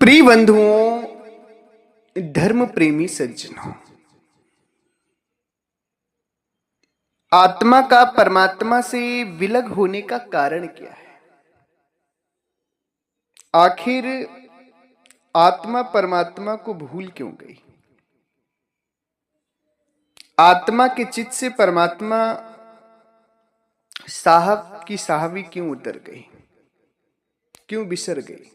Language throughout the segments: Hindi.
प्रिय बंधुओं, धर्म प्रेमी सज्जनों, आत्मा का परमात्मा से विलग होने का कारण क्या है? आखिर आत्मा परमात्मा को भूल क्यों गई? आत्मा के चित्त से परमात्मा साहब की साहबी क्यों उतर गई, क्यों बिसर गई?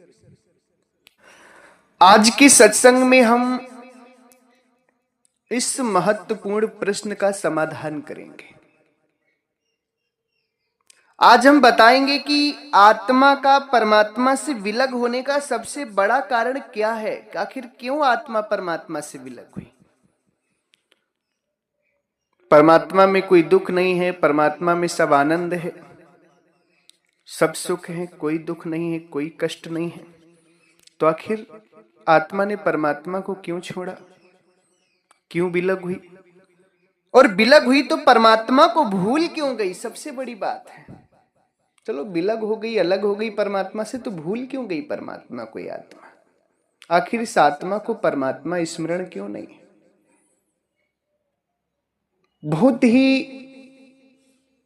आज के सत्संग में हम इस महत्वपूर्ण प्रश्न का समाधान करेंगे। आज हम बताएंगे कि आत्मा का परमात्मा से विलग होने का सबसे बड़ा कारण क्या है। आखिर क्यों आत्मा परमात्मा से विलग हुई? परमात्मा में कोई दुख नहीं है, परमात्मा में सब आनंद है, सब सुख है, कोई दुख नहीं है, कोई कष्ट नहीं है। तो आखिर आत्मा ने परमात्मा को क्यों छोड़ा, क्यों विलग हुई? और विलग हुई तो परमात्मा को भूल क्यों गई? सबसे बड़ी बात है। चलो विलग हो गई, अलग हो गई परमात्मा से, तो भूल क्यों गई परमात्मा को ये आत्मा? आखिर इस आत्मा को परमात्मा स्मरण क्यों नहीं? बहुत ही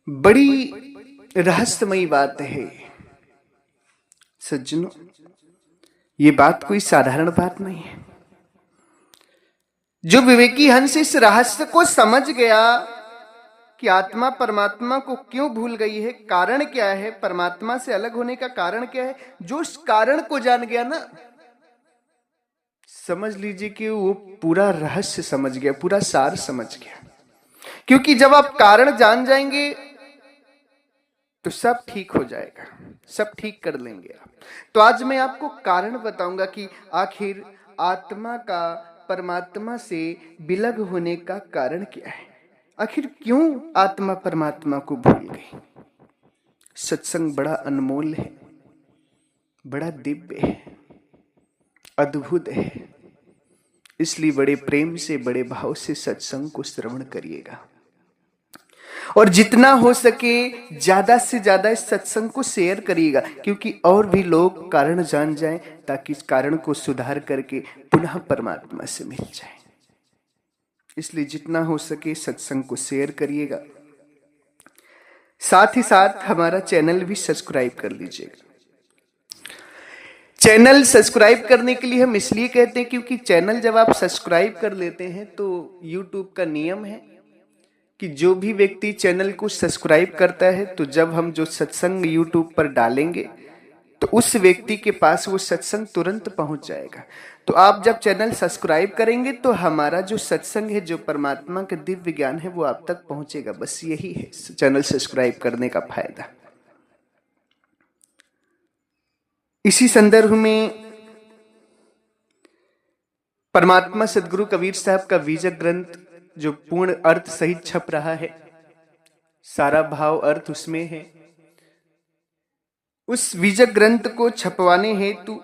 बड़ी रहस्यमयी बात है सज्जनों। ये बात कोई साधारण बात नहीं है। जो विवेकी हंस इस रहस्य को समझ गया कि आत्मा परमात्मा को क्यों भूल गई है, कारण क्या है, परमात्मा से अलग होने का कारण क्या है, जो उस कारण को जान गया ना, समझ लीजिए कि वो पूरा रहस्य समझ गया, पूरा सार समझ गया। क्योंकि जब आप कारण जान जाएंगे तो सब ठीक हो जाएगा, सब ठीक कर लेंगे आप। तो आज मैं आपको कारण बताऊंगा कि आखिर आत्मा का परमात्मा से विलग होने का कारण क्या है। आखिर क्यों आत्मा परमात्मा को भूल गई? सत्संग बड़ा अनमोल है, बड़ा दिव्य है, अद्भुत है, इसलिए बड़े प्रेम से, बड़े भाव से सत्संग को श्रवण करिएगा और जितना हो सके ज्यादा से ज्यादा इस सत्संग को शेयर करिएगा, क्योंकि और भी लोग कारण जान जाएं, ताकि इस कारण को सुधार करके पुनः परमात्मा से मिल जाए। इसलिए जितना हो सके सत्संग को शेयर करिएगा। साथ ही साथ हमारा चैनल भी सब्सक्राइब कर लीजिएगा। चैनल सब्सक्राइब करने के लिए हम इसलिए कहते हैं क्योंकि चैनल जब आप सब्सक्राइब कर लेते हैं तो YouTube का नियम है कि जो भी व्यक्ति चैनल को सब्सक्राइब करता है, तो जब हम जो सत्संग YouTube पर डालेंगे तो उस व्यक्ति के पास वो सत्संग तुरंत पहुंच जाएगा। तो आप जब चैनल सब्सक्राइब करेंगे तो हमारा जो सत्संग है, जो परमात्मा का दिव्य ज्ञान है, वो आप तक पहुंचेगा। बस यही है चैनल सब्सक्राइब करने का फायदा। इसी संदर्भ में परमात्मा सदगुरु कबीर साहब का बीजक ग्रंथ जो पूर्ण अर्थ सहित छप रहा है, सारा भाव अर्थ उसमें है, उस बीजक ग्रंथ को छपवाने हेतु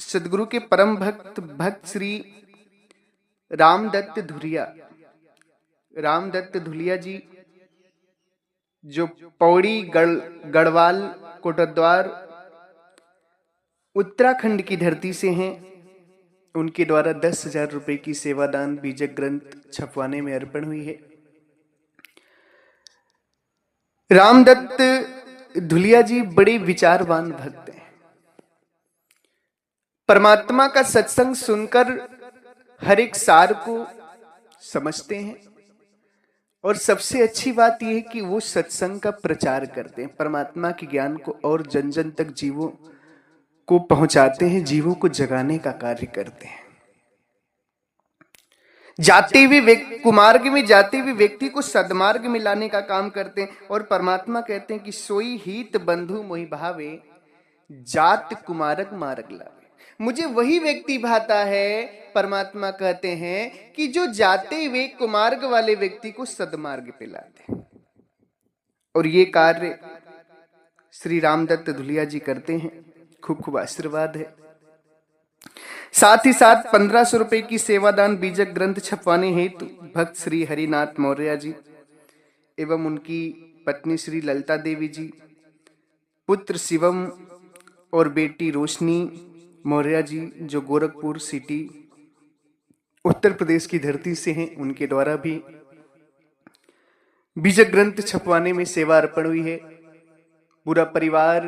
सदगुरु के परम भक्त श्री रामदत्त धुलिया जी, जो पौड़ी गढ़वाल कोटद्वार उत्तराखंड की धरती से हैं, उनके द्वारा 10,000 रुपए की सेवादान बीजक ग्रंथ छपवाने में अर्पण हुई है। रामदत्त धुलिया जी बड़े विचारवान भक्त हैं। परमात्मा का सत्संग सुनकर हर एक सार को समझते हैं, और सबसे अच्छी बात यह है कि वो सत्संग का प्रचार करते हैं, परमात्मा के ज्ञान को और जन जन तक जीवों को पहुंचाते हैं, जीवों को जगाने का कार्य करते हैं। जाते हुए कुमार्ग में जाते हुए व्यक्ति को सदमार्ग में लाने का काम करते हैं। और परमात्मा कहते हैं कि सोई हित बंधु मोहि भावे, जात कुमारक मार्ग लावे। मुझे वही व्यक्ति भाता है, परमात्मा कहते हैं, कि जो जाते हुए कुमार्ग वाले व्यक्ति को सदमार्ग पे लाते। और ये कार्य श्री रामदत्त धुलिया जी करते हैं। खूब खूब आशीर्वाद है। साथ ही साथ 1500 रुपए की सेवादान बीजक ग्रंथ छपवाने हेतु भक्त श्री हरिनाथ मौर्य जी एवं उनकी पत्नी श्री ललिता देवी जी, पुत्र शिवम और बेटी रोशनी मौर्य जी जो गोरखपुर सिटी उत्तर प्रदेश की धरती से हैं, उनके द्वारा भी बीजक ग्रंथ छपवाने में सेवा अर्पण हुई है। पूरा परिवार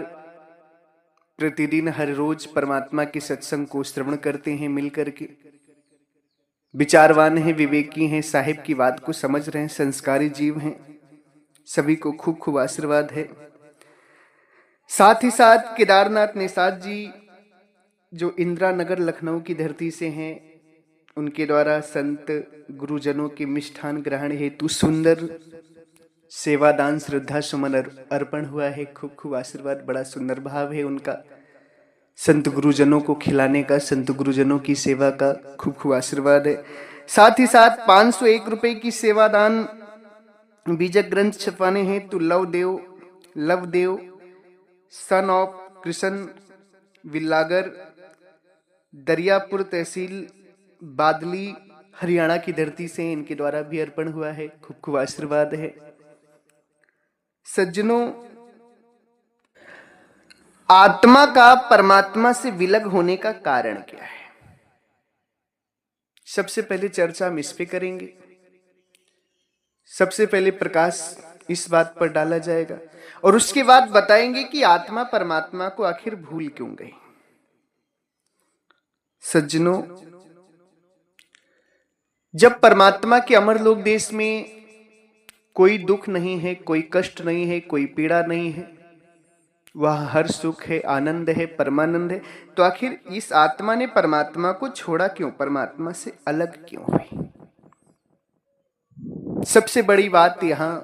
प्रतिदिन हर रोज परमात्मा के सत्संग को श्रवण करते हैं मिल करके। विचारवान हैं, विवेकी हैं, साहिब की बात को समझ रहे हैं, संस्कारी जीव हैं। सभी को खूब खूब आशीर्वाद है। साथ ही साथ केदारनाथ निषाद जी जो इंदिरा नगर लखनऊ की धरती से हैं, उनके द्वारा संत गुरुजनों के मिष्ठान ग्रहण हेतु सुंदर सेवादान श्रद्धा सुमन अर्पण हुआ है। खूब खूब आशीर्वाद, बड़ा सुंदर भाव है उनका संत गुरुजनों को खिलाने का, संत गुरुजनों की सेवा का खूब खूब आशीर्वाद है। साथ ही साथ 501 रुपए की सेवादान बीजक ग्रंथ छपवाने हैं तो लवदेव सन ऑफ कृष्ण विल्लागर, दरियापुर तहसील बादली हरियाणा की धरती से इनके द्वारा भी अर्पण हुआ है। खूब खूब आशीर्वाद है। सज्जनों, आत्मा का परमात्मा से विलग होने का कारण क्या है? सबसे पहले चर्चा हम इस पे करेंगे। सबसे पहले प्रकाश इस बात पर डाला जाएगा और उसके बाद बताएंगे कि आत्मा परमात्मा को आखिर भूल क्यों गई। सज्जनों, जब परमात्मा के अमरलोक देश में कोई दुख नहीं है, कोई कष्ट नहीं है, कोई पीड़ा नहीं है, वह हर सुख है, आनंद है, परमानंद है, तो आखिर इस आत्मा ने परमात्मा को छोड़ा क्यों, परमात्मा से अलग क्यों हुई? सबसे बड़ी बात यहां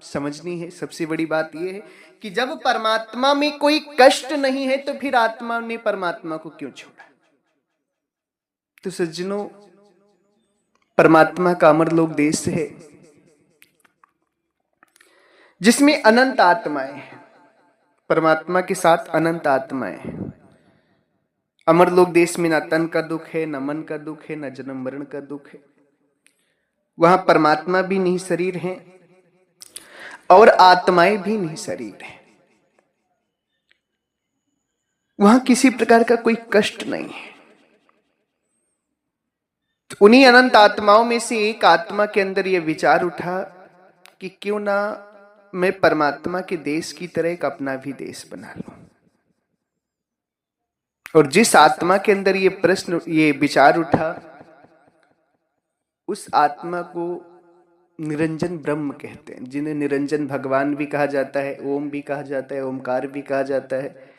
समझनी है। सबसे बड़ी बात यह है कि जब परमात्मा में कोई कष्ट नहीं है तो फिर आत्मा ने परमात्मा को क्यों छोड़ा? तो सज्जनों, परमात्मा का अमरलोक देश है जिसमें अनंत आत्माएं हैं। परमात्मा के साथ अनंत आत्माएं हैं। अमरलोक देश में न तन का दुख है, न मन का दुख है, न जन्म मरण का दुख है। वहां परमात्मा भी नहीं शरीर है और आत्माएं भी नहीं शरीर है। वहां किसी प्रकार का कोई कष्ट नहीं है। उन्हीं अनंत आत्माओं में से एक आत्मा के अंदर यह विचार उठा कि क्यों ना मैं परमात्मा के देश की तरह एक अपना भी देश बना लूं। और जिस आत्मा के अंदर ये विचार उठा, उस आत्मा को निरंजन ब्रह्म कहते हैं, जिन्हें निरंजन भगवान भी कहा जाता है, ओम भी कहा जाता है, ओमकार भी कहा जाता है,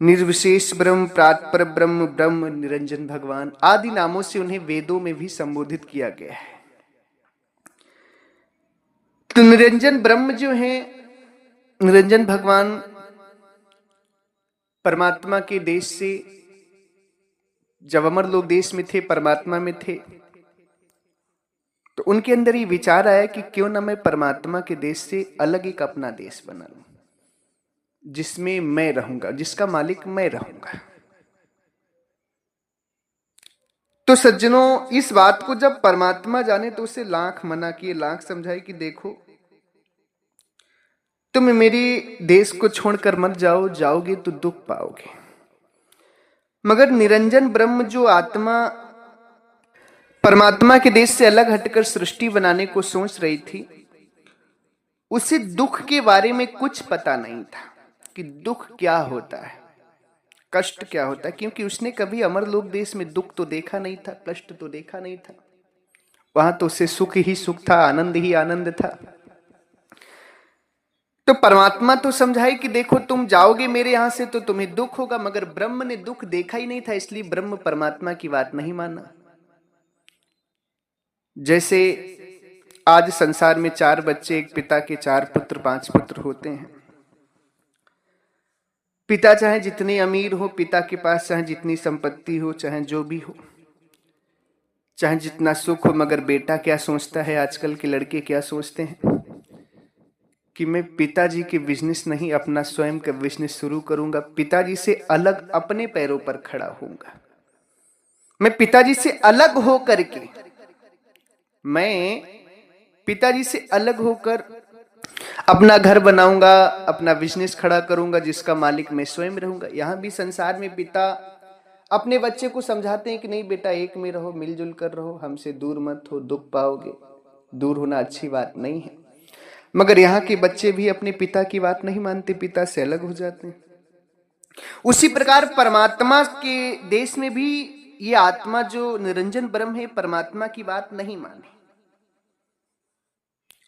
निर्विशेष ब्रह्म, प्रात्पर ब्रह्म, ब्रह्म निरंजन भगवान आदि नामों से उन्हें वेदों में भी संबोधित किया गया है। तो निरंजन ब्रह्म जो है, निरंजन भगवान परमात्मा के देश से जब अमरलोक देश में थे, परमात्मा में थे, तो उनके अंदर ये विचार आया कि क्यों ना मैं परमात्मा के देश से अलग एक अपना देश बना लूं, जिसमें मैं रहूंगा, जिसका मालिक मैं रहूंगा। तो सज्जनों, इस बात को जब परमात्मा जाने तो उसे लाख मना किए, लाख समझाए कि देखो तुम मेरे देश को छोड़कर मत जाओ, जाओगे तो दुख पाओगे। मगर निरंजन ब्रह्म जो आत्मा परमात्मा के देश से अलग हटकर सृष्टि बनाने को सोच रही थी, उसे दुख के बारे में कुछ पता नहीं था कि दुख क्या होता है, कष्ट क्या होता है, क्योंकि उसने कभी अमरलोक देश में दुख तो देखा नहीं था, कष्ट तो देखा नहीं था। वहां तो उसे सुख ही सुख था, आनंद ही आनंद था। तो परमात्मा तो समझाई कि देखो तुम जाओगे मेरे यहां से तो तुम्हें दुख होगा, मगर ब्रह्म ने दुख देखा ही नहीं था, इसलिए ब्रह्म परमात्मा की बात नहीं माना। जैसे आज संसार में 4 बच्चे, एक पिता के 4 पुत्र, 5 पुत्र होते हैं। पिता चाहे जितने अमीर हो, पिता के पास चाहे जितनी संपत्ति हो, चाहे जो भी हो, चाहे जितना सुख हो, मगर बेटा क्या सोचता है, आजकल के लड़के क्या सोचते हैं कि मैं पिताजी के बिजनेस नहीं, अपना स्वयं का बिजनेस शुरू करूंगा, पिताजी से अलग अपने पैरों पर खड़ा होऊंगा, मैं पिताजी से अलग होकर के, मैं पिताजी से अलग होकर अपना घर बनाऊंगा, अपना बिजनेस खड़ा करूंगा, जिसका मालिक मैं स्वयं रहूंगा। यहां भी संसार में पिता अपने बच्चे को समझाते हैं कि नहीं बेटा, एक में रहो, मिलजुल कर रहो, हमसे दूर मत हो, दुख पाओगे। दूर होना अच्छी बात नहीं है। मगर यहाँ के बच्चे भी अपने पिता की बात नहीं मानते, पिता से अलग हो जाते हैं। उसी प्रकार परमात्मा के देश में भी ये आत्मा जो निरंजन ब्रह्म है, परमात्मा की बात नहीं माने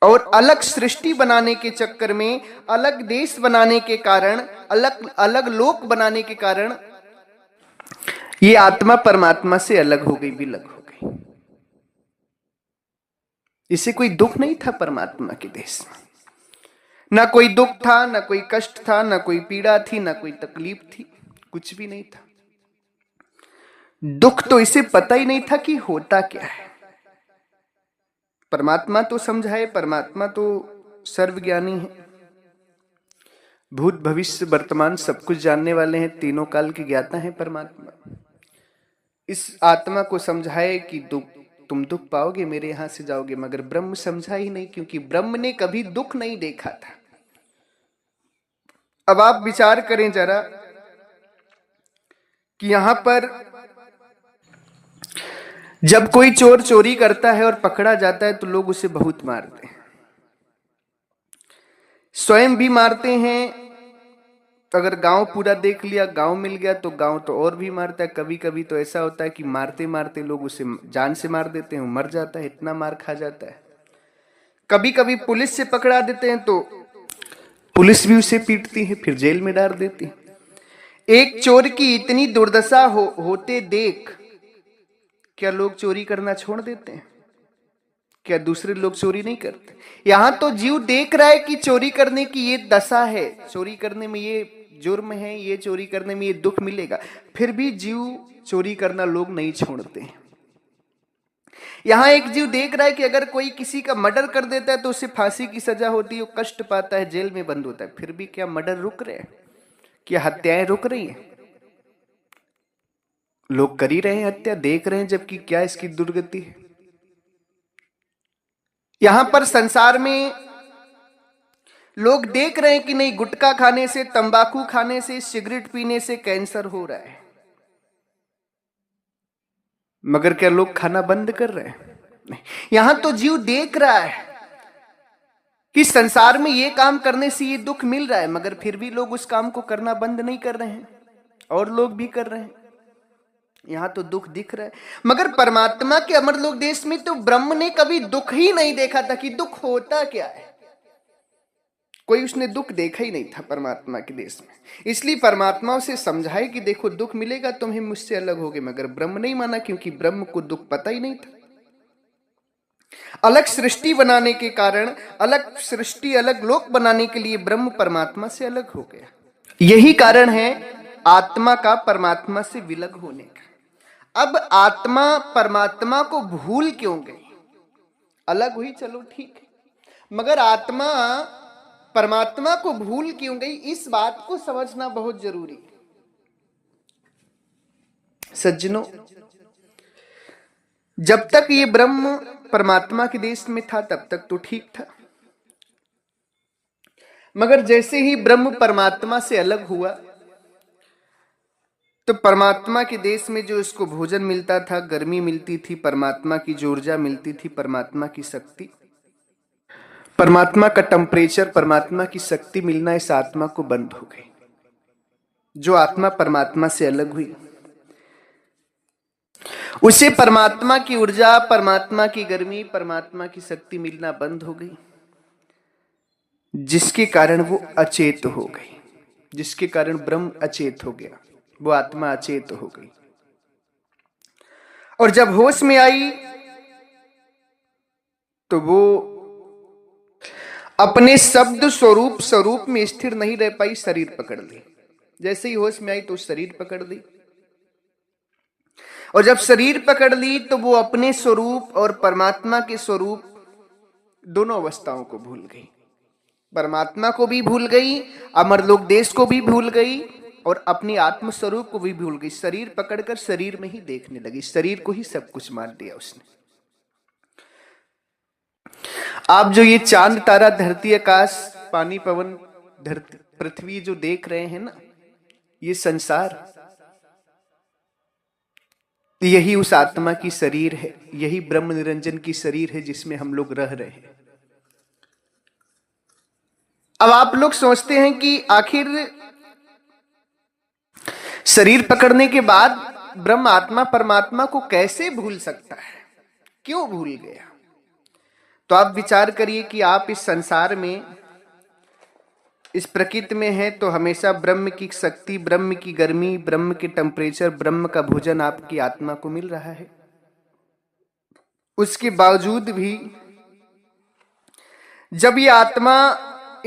और अलग सृष्टि बनाने के चक्कर में, अलग देश बनाने के कारण, अलग अलग लोक बनाने के कारण ये आत्मा परमात्मा से अलग हो गई, विलग हो गई। इसे कोई दुख नहीं था परमात्मा के देश में, ना कोई दुख था, ना कोई कष्ट था, ना कोई पीड़ा थी, ना कोई तकलीफ थी, कुछ भी नहीं था। दुख तो इसे पता ही नहीं था कि होता क्या है। परमात्मा तो समझाए, परमात्मा तो सर्वज्ञानी है, भूत भविष्य वर्तमान सब कुछ जानने वाले हैं, तीनों काल के ज्ञाता हैं परमात्मा। इस आत्मा को समझाए कि दुख, तुम दुख पाओगे, मेरे यहां से जाओगे। मगर ब्रह्म समझा ही नहीं, क्योंकि ब्रह्म ने कभी दुख नहीं देखा था। अब आप विचार करें जरा कि यहां पर जब कोई चोर चोरी करता है और पकड़ा जाता है तो लोग उसे बहुत मारते हैं, स्वयं भी मारते हैं। अगर गांव पूरा देख लिया, गांव मिल गया तो गांव तो और भी मारता है। कभी कभी तो ऐसा होता है कि मारते मारते लोग उसे जान से मार देते हैं, मर जाता है, इतना मार खा जाता है। कभी कभी पुलिस से पकड़ा देते हैं तो पुलिस भी उसे पीटती है, फिर जेल में डाल देती है। एक चोर की इतनी दुर्दशा होते देख क्या लोग चोरी करना छोड़ देते हैं? क्या दूसरे लोग चोरी नहीं करते? यहां तो जीव देख रहा है कि चोरी करने की ये दशा है, चोरी करने में ये जुर्म है, ये चोरी करने में ये दुख मिलेगा, फिर भी जीव चोरी करना लोग नहीं छोड़ते हैं। यहां एक जीव देख रहा है कि अगर कोई किसी का मर्डर कर देता है तो उसे फांसी की सजा होती है, वो कष्ट पाता है, जेल में बंद होता है, फिर भी क्या मर्डर रुक रहे हैं? क्या हत्याएं रुक रही हैं? लोग कर ही रहे हैं हत्या, देख रहे हैं, जबकि क्या इसकी दुर्गति है। यहां पर संसार में लोग देख रहे हैं कि नहीं, गुटखा खाने से, तंबाकू खाने से, सिगरेट पीने से कैंसर हो रहा है, मगर क्या लोग खाना बंद कर रहे हैं? नहीं। यहां तो जीव देख रहा है कि संसार में ये काम करने से ये दुख मिल रहा है, मगर फिर भी लोग उस काम को करना बंद नहीं कर रहे हैं, और लोग भी कर रहे हैं। यहां तो दुख दिख रहा है। मगर परमात्मा के अमरलोक देश में तो ब्रह्म ने कभी दुख ही नहीं देखा था कि दुख होता क्या है। कोई उसने दुख देखा ही नहीं था परमात्मा के देश में। इसलिए परमात्मा उसे समझाए कि देखो दुख मिलेगा, तुम्हें मुझसे अलग होगे। मगर ब्रह्म नहीं माना, क्योंकि ब्रह्म को दुख पता ही नहीं था। अलग सृष्टि बनाने के कारण, अलग सृष्टि, अलग लोक बनाने के लिए ब्रह्म परमात्मा से अलग हो गया। यही कारण है आत्मा का परमात्मा से विलग होने का। अब आत्मा परमात्मा को भूल क्यों गई? अलग हुई चलो ठीक है, मगर आत्मा परमात्मा को भूल क्यों गई, इस बात को समझना बहुत जरूरी है। सज्जनों, जब तक ये ब्रह्म परमात्मा के देश में था तब तक तो ठीक था, मगर जैसे ही ब्रह्म परमात्मा से अलग हुआ तो परमात्मा के देश में जो इसको भोजन मिलता था, गर्मी मिलती थी, परमात्मा की जो ऊर्जा मिलती थी, परमात्मा की शक्ति, परमात्मा का टेम्परेचर, परमात्मा की शक्ति मिलना इस आत्मा को बंद हो गई। जो आत्मा परमात्मा से अलग हुई उसे परमात्मा की ऊर्जा, परमात्मा की गर्मी, परमात्मा की शक्ति मिलना बंद हो गई, जिसके कारण वो अचेत हो गई, जिसके कारण ब्रह्म अचेत हो गया, वो आत्मा अचेत हो गई। और जब होश में आई तो वो अपने शब्द स्वरूप में स्थिर नहीं रह पाई, शरीर पकड़ ली। जैसे ही होश में आई तो शरीर पकड़ ली, और जब शरीर पकड़ ली तो वो अपने स्वरूप और परमात्मा के स्वरूप दोनों अवस्थाओं को भूल गई। परमात्मा को भी भूल गई, अमरलोक देश को भी भूल गई, और अपनी आत्म स्वरूप को भी भूल गई। शरीर पकड़कर शरीर में ही देखने लगी, शरीर को ही सब कुछ मान लिया उसने। आप जो ये चांद, तारा, धरती, आकाश, पानी, पवन, धरती, पृथ्वी जो देख रहे हैं ना, ये संसार, यही उस आत्मा की शरीर है, यही ब्रह्म निरंजन की शरीर है जिसमें हम लोग रह रहे हैं। अब आप लोग सोचते हैं कि आखिर शरीर पकड़ने के बाद ब्रह्म आत्मा परमात्मा को कैसे भूल सकता है, क्यों भूल गया? तो आप विचार करिए कि आप इस संसार में, इस प्रकृति में हैं तो हमेशा ब्रह्म की शक्ति, ब्रह्म की गर्मी, ब्रह्म के टेम्परेचर, ब्रह्म का भोजन आपकी आत्मा को मिल रहा है। उसके बावजूद भी जब ये आत्मा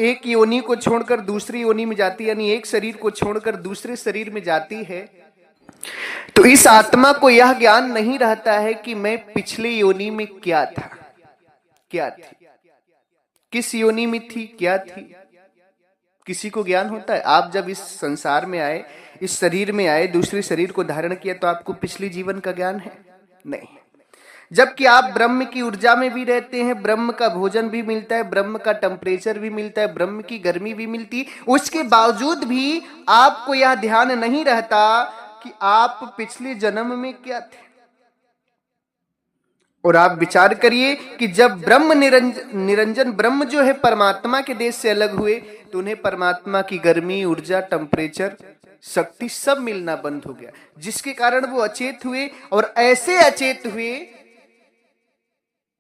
एक योनि को छोड़कर दूसरी योनि में जाती है, यानी एक शरीर को छोड़कर दूसरे शरीर में जाती है, तो इस आत्मा को यह ज्ञान नहीं रहता है कि मैं पिछले योनि में क्या था, क्या थी, किस योनि में थी, क्या थी। किसी को ज्ञान होता है? आप जब इस संसार में आए, इस शरीर में आए, दूसरे शरीर को धारण किया, तो आपको पिछले जीवन का ज्ञान है? नहीं। जबकि आप ब्रह्म की ऊर्जा में भी रहते हैं, ब्रह्म का भोजन भी मिलता है, ब्रह्म का टेम्परेचर भी मिलता है, ब्रह्म की गर्मी भी मिलती, उसके बावजूद भी आपको यह ध्यान नहीं रहता कि आप पिछले जन्म में क्या थे। और आप विचार करिए कि जब ब्रह्म निरंजन ब्रह्म जो है परमात्मा के देश से अलग हुए, तो उन्हें परमात्मा की गर्मी, ऊर्जा, टेम्परेचर, शक्ति सब मिलना बंद हो गया, जिसके कारण वो अचेत हुए। और ऐसे अचेत हुए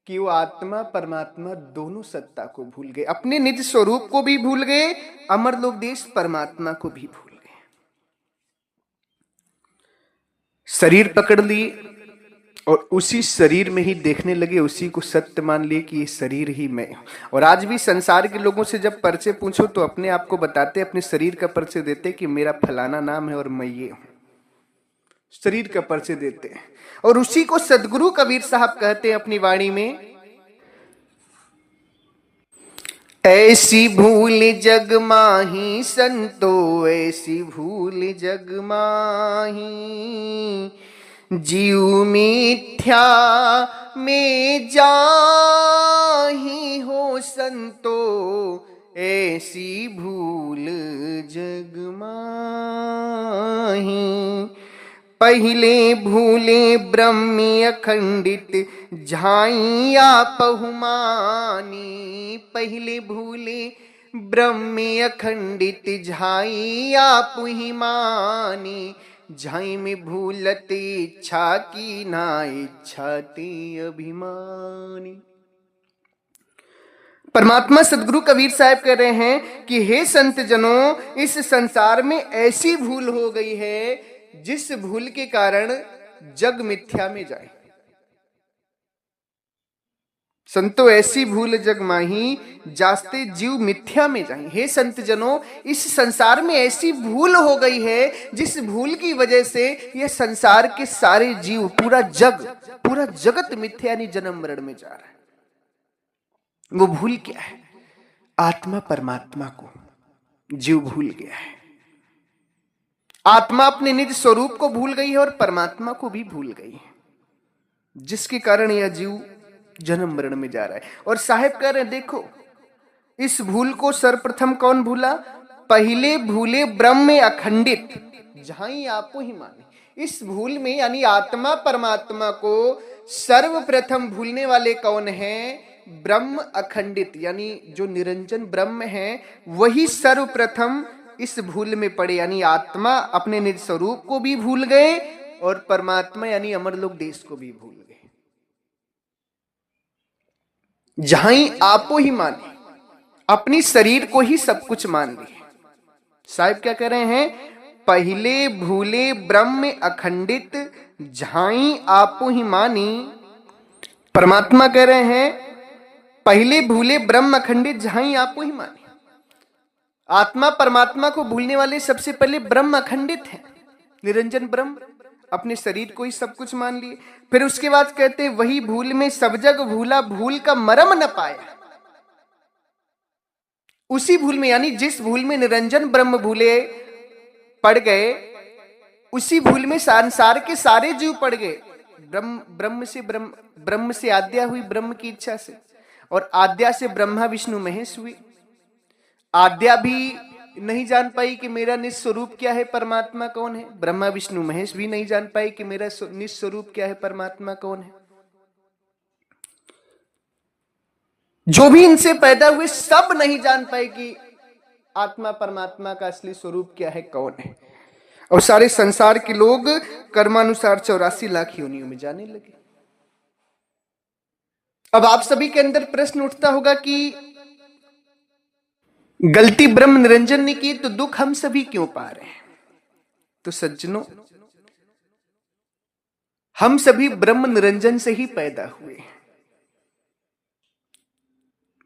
कि वो आत्मा परमात्मा दोनों सत्ता को भूल गए, अपने निज स्वरूप को भी भूल गए, अमरलोक देश परमात्मा को भी भूल गए। शरीर पकड़ लिए और उसी शरीर में ही देखने लगे, उसी को सत्य मान लिए कि ये शरीर ही मैं हूं। और आज भी संसार के लोगों से जब परिचय पूछो तो अपने आप को बताते, अपने शरीर का परिचय देते कि मेरा फलाना नाम है और मैं ये हूं, शरीर का परिचय देते हैं। और उसी को सदगुरु कबीर साहब कहते हैं अपनी वाणी में, ऐसी भूल जग माही संतो, ऐसी भूल जग माही, जीव मिथ्या में जाही हो संतो, ऐसी भूल जग माही। पहले भूले ब्रह्म अखंडित, झाई आप हुमानी, पहले भूले ब्रह्म अखंडित, झाई आप ही मानी, झाई में भूलत इच्छा की ना, इच्छा ते अभिमानी। परमात्मा सदगुरु कबीर साहब कह रहे हैं कि हे संत जनों, इस संसार में ऐसी भूल हो गई है जिस भूल के कारण जग मिथ्या में जाए। संतो ऐसी भूल जग माही, जास्ते जीव मिथ्या में जाए। हे संत जनों, इस संसार में ऐसी भूल हो गई है जिस भूल की वजह से यह संसार के सारे जीव, पूरा जगत मिथ्या यानी जन्म मरण में जा रहा है। वो भूल क्या है? आत्मा परमात्मा को जीव भूल गया है। आत्मा अपने निज स्वरूप को भूल गई है और परमात्मा को भी भूल गई है, जिसके कारण यह जीव जन्म मरण में जा रहा है। और साहेब कह रहे हैं, देखो इस भूल को सर्वप्रथम कौन भूला? पहले भूले ब्रह्म अखंडित, जहां आपको ही माने। इस भूल में यानी आत्मा परमात्मा को सर्वप्रथम भूलने वाले कौन हैं? ब्रह्म अखंडित, यानी जो निरंजन ब्रह्म है वही सर्वप्रथम इस भूल में पड़े, यानी आत्मा अपने निज स्वरूप को भी भूल गए और परमात्मा यानी अमरलोक देश को भी भूल गए। जहां आपो ही माने, अपनी शरीर को ही सब कुछ मान लिए। साहिब क्या कह रहे हैं? पहले भूले ब्रह्म अखंडित, जहां आपो ही मानी। परमात्मा कह रहे हैं पहले भूले ब्रह्म अखंडित, जहां आपो ही मानी। आत्मा परमात्मा को भूलने वाले सबसे पहले ब्रह्म अखंडित है, निरंजन ब्रह्म, अपने शरीर को ही सब कुछ मान लिए। फिर उसके बाद कहते वही भूल में सब जग भूला, भूल का मरम न पाया। उसी भूल में यानी जिस भूल में निरंजन ब्रह्म भूले पड़ गए, उसी भूल में संसार के सारे जीव पड़ गए। ब्रह्म से आद्या हुई ब्रह्म की इच्छा से, और आद्या से ब्रह्मा विष्णु महेश हुए। आद्या भी नहीं जान पाई कि मेरा निस्वरूप क्या है, परमात्मा कौन है। ब्रह्मा विष्णु महेश भी नहीं जान पाए कि मेरा निस्वरूप क्या है, परमात्मा कौन है। जो भी इनसे पैदा हुए सब नहीं जान पाए कि आत्मा परमात्मा का असली स्वरूप क्या है, कौन है। और सारे संसार के लोग कर्मानुसार 84 लाख योनियों में जाने लगे। अब आप सभी के अंदर प्रश्न उठता होगा कि गलती ब्रह्म निरंजन ने की तो दुख हम सभी क्यों पा रहे हैं। तो सज्जनों, हम सभी ब्रह्म निरंजन से ही पैदा हुए।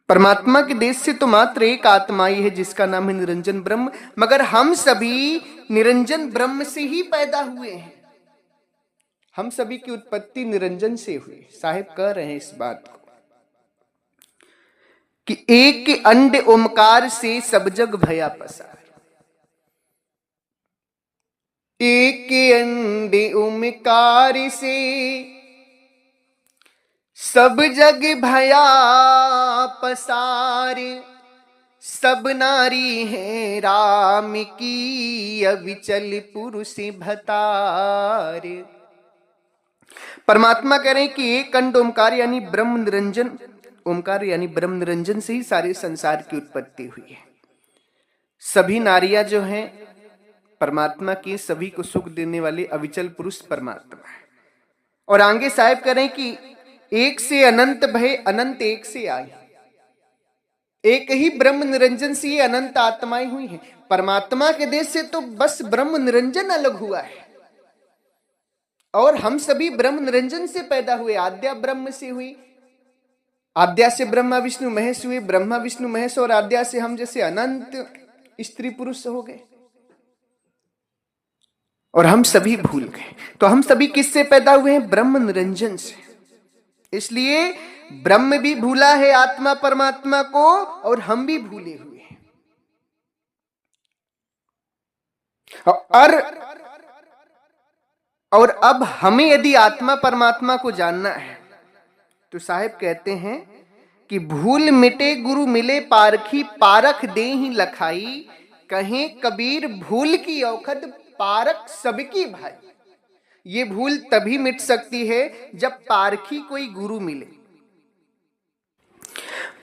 परमात्मा के देश से तो मात्र एक आत्मा ही है जिसका नाम है निरंजन ब्रह्म, मगर हम सभी निरंजन ब्रह्म से ही पैदा हुए हैं। हम सभी की उत्पत्ति निरंजन से हुई। साहिब कह रहे हैं इस बात को कि एक अंड ओमकार से सब जग भया पसार। एक अंडे ओमकार से सब जग भया पसार। सब नारी है राम की अविचल पुरुष भतार। परमात्मा कह रहे हैं कि एक अंड ओमकार यानी ब्रह्म निरंजन, ओमकार यानी ब्रह्म निरंजन से ही सारे संसार की उत्पत्ति हुई है। सभी नारियां जो हैं परमात्मा की, सभी को सुख देने वाले अविचल पुरुष परमात्मा है। और आगे साहिब करें कि एक से अनंत भय, अनंत एक से आए। एक ही ब्रह्म निरंजन से ये अनंत आत्माएं हुई हैं। परमात्मा के देश से तो बस ब्रह्म निरंजन अलग हुआ है, और हम सभी ब्रह्म निरंजन से पैदा हुए। आद्या ब्रह्म से हुई, आद्या से ब्रह्मा विष्णु महेश हुए, ब्रह्मा विष्णु महेश और आद्या से हम जैसे अनंत स्त्री पुरुष हो गए, और हम सभी भूल गए। तो हम सभी किससे पैदा हुए हैं? ब्रह्म निरंजन से। इसलिए ब्रह्म भी भूला है आत्मा परमात्मा को, और हम भी भूले हुए हैं। और अब हमें यदि आत्मा परमात्मा को जानना है तो साहिब कहते हैं कि भूल मिटे गुरु मिले पारखी, पारख दे ही लखाई। कहें कबीर भूल की औखद पारख सबकी भाई। ये भूल तभी मिट सकती है जब पारखी कोई गुरु मिले।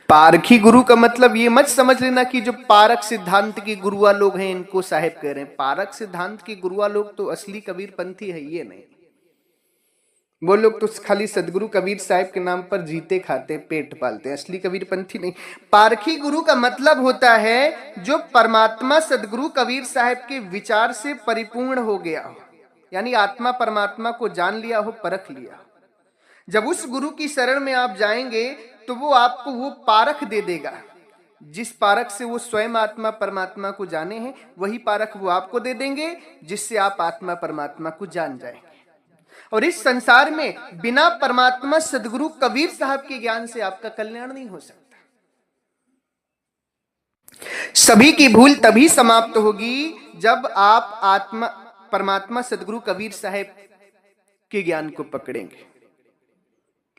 पारखी गुरु का मतलब ये मत समझ लेना कि जो पारक सिद्धांत के गुरुआ लोग हैं इनको साहिब कह रहे हैं। पारक सिद्धांत के गुरुआ लोग तो असली कबीर पंथी है, ये नहीं। वो लोग तो खाली सदगुरु कबीर साहिब के नाम पर जीते खाते पेट पालते हैं, असली कबीर पंथी नहीं। पारखी गुरु का मतलब होता है जो परमात्मा सदगुरु कबीर साहिब के विचार से परिपूर्ण हो गया हो, यानी आत्मा परमात्मा को जान लिया हो, परख लिया। जब उस गुरु की शरण में आप जाएंगे तो वो आपको वो पारख दे देगा जिस पारख से वो स्वयं आत्मा परमात्मा को जाने हैं, वही पारख वो आपको दे देंगे जिससे आप आत्मा परमात्मा को जान जाएंगे। और इस संसार में बिना परमात्मा सदगुरु कबीर साहब के ज्ञान से आपका कल्याण नहीं हो सकता। सभी की भूल तभी समाप्त होगी जब आप आत्मा परमात्मा सदगुरु कबीर साहब के ज्ञान को पकड़ेंगे।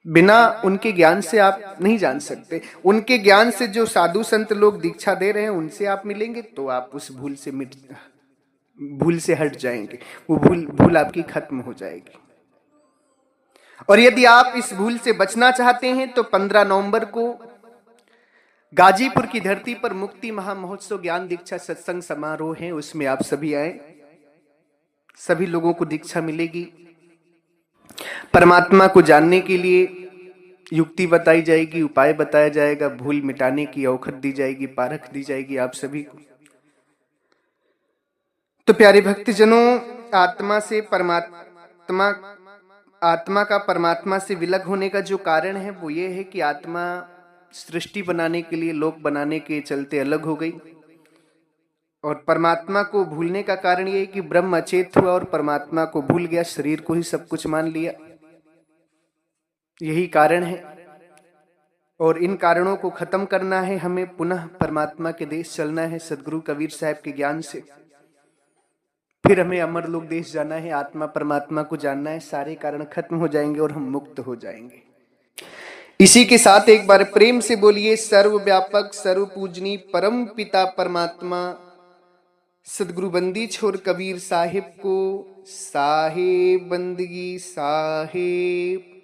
बिना उनके ज्ञान से आप नहीं जान सकते। उनके ज्ञान से जो साधु संत लोग दीक्षा दे रहे हैं उनसे आप मिलेंगे तो आप उस भूल से हट जाएंगे, वो भूल आपकी खत्म हो जाएगी। और यदि आप इस भूल से बचना चाहते हैं तो 15 नवंबर को गाजीपुर की धरती पर मुक्ति महामहोत्सव ज्ञान दीक्षा सत्संग समारोह है, उसमें आप सभी आए। सभी लोगों को दीक्षा मिलेगी। परमात्मा को जानने के लिए युक्ति बताई जाएगी, उपाय बताया जाएगा, भूल मिटाने की औखद दी जाएगी, पारख दी जाएगी आप सभी को। तो प्यारे भक्तजनों, आत्मा का परमात्मा से विलग होने का जो कारण है वो ये है कि आत्मा सृष्टि बनाने के लिए, लोक बनाने के चलते अलग हो गई। और परमात्मा को भूलने का कारण ये है कि ब्रह्म अचेत हुआ और परमात्मा को भूल गया, शरीर को ही सब कुछ मान लिया। यही कारण है। और इन कारणों को खत्म करना है, हमें पुनः परमात्मा के देश चलना है सदगुरु कबीर साहब के ज्ञान से। फिर हमें अमरलोक देश जाना है, आत्मा परमात्मा को जानना है। सारे कारण खत्म हो जाएंगे और हम मुक्त हो जाएंगे। इसी के साथ एक बार प्रेम से बोलिए, सर्वव्यापक सर्वपूजनी परम पिता परमात्मा सदगुरु बंदी छोड़ कबीर साहिब को, साहेब बंदगी साहेब।